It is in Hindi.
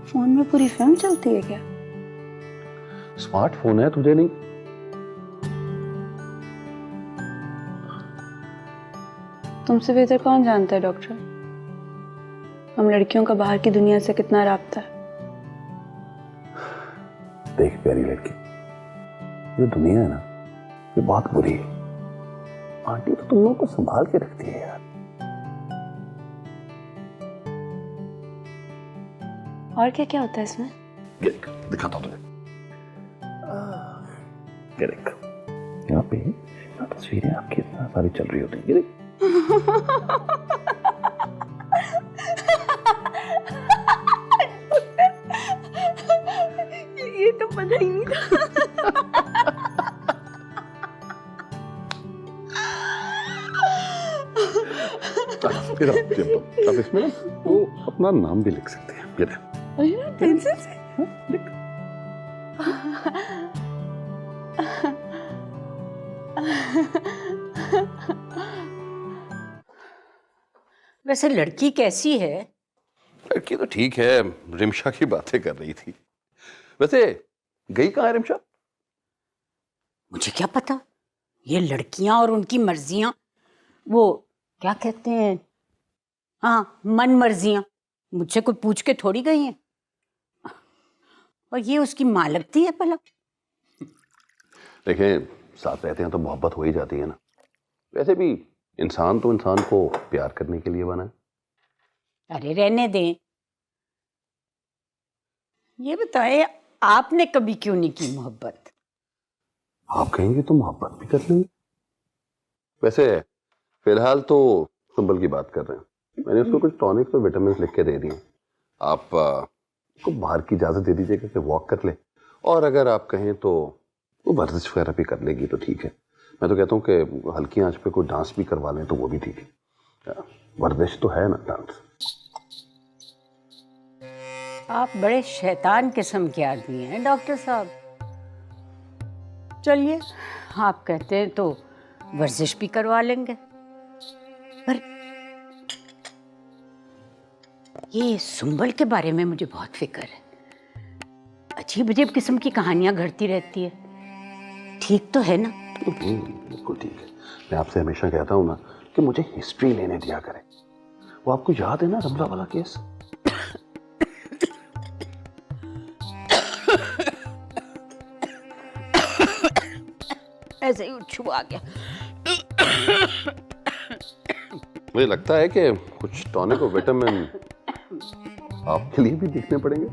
फोन में पूरी फिल्म चलती है क्या? स्मार्टफोन है, तुझे नहीं? तुमसे बेहतर कौन जानता है डॉक्टर, हम लड़कियों का बाहर की दुनिया से कितना राब्ता है। देख प्यारी लड़की, ये दुनिया है ना, ये बहुत बुरी है। आंटी तो तुम लोगों को संभाल के रखती है यार। और क्या क्या होता है इसमें? दिखाता हूँ तुझे। ये देख, यहाँ पे यहाँ तस्वीरें आपकी इतना सारी चल रही होती हैं। ये देख। ये तो पता ही नहीं था। फिर अब इसमें ना वो अपना नाम भी लिख सकते हैं। ये देख। पेंसिल से? लिख। वैसे लड़की कैसी है? लड़की तो ठीक है, रिमशा की बातें कर रही थी। वैसे गई कहाँ है रिमशा? मुझे क्या पता, ये लड़कियां और उनकी मर्जियां, वो क्या कहते हैं, हाँ मन मर्जियां, मुझसे कोई पूछ के थोड़ी गई हैं। और ये उसकी माँ लगती है भला। देखें, साथ रहते हैं तो मोहब्बत हो ही जाती है ना। वैसे भी इंसान तो इंसान को प्यार करने के लिए बना है। अरे रहने दें। ये बताए, आपने कभी क्यों नहीं की मोहब्बत? आप कहेंगे तो मोहब्बत भी कर लेंगे। वैसे फिलहाल तो संबल की बात कर रहे हैं। मैंने उसको कुछ टॉनिक्स और विटामिन लिख के दे दिए। आप उसको बाहर की इजाजत दे दीजिएगा कि वॉक कर ले, और अगर आप कहें तो वो वर्जिश वगैरह भी कर लेगी तो ठीक है। मैं तो कहता हूँ कि हल्की आंच पे कोई डांस भी करवा लें तो वो भी ठीक है। वर्जिश तो है ना डांस। आप बड़े शैतान किस्म के आदमी हैं डॉक्टर साहब। चलिए, आप कहते हैं तो वर्जिश भी करवा लेंगे। पर ये सुंबल के बारे में मुझे बहुत फिक्र है। अजीब अजीब किस्म की कहानियां घड़ती रहती है। ठीक तो है ना? बिल्कुल ठीक है। मैं आपसे हमेशा कहता हूँ ना कि मुझे हिस्ट्री लेने दिया करें। वो आपको याद है ना, रमला वाला केस? ऐसे ही उछू आ गया। मुझे लगता है कि कुछ टॉनिक और विटामिन आपके लिए भी देखने पड़ेंगे।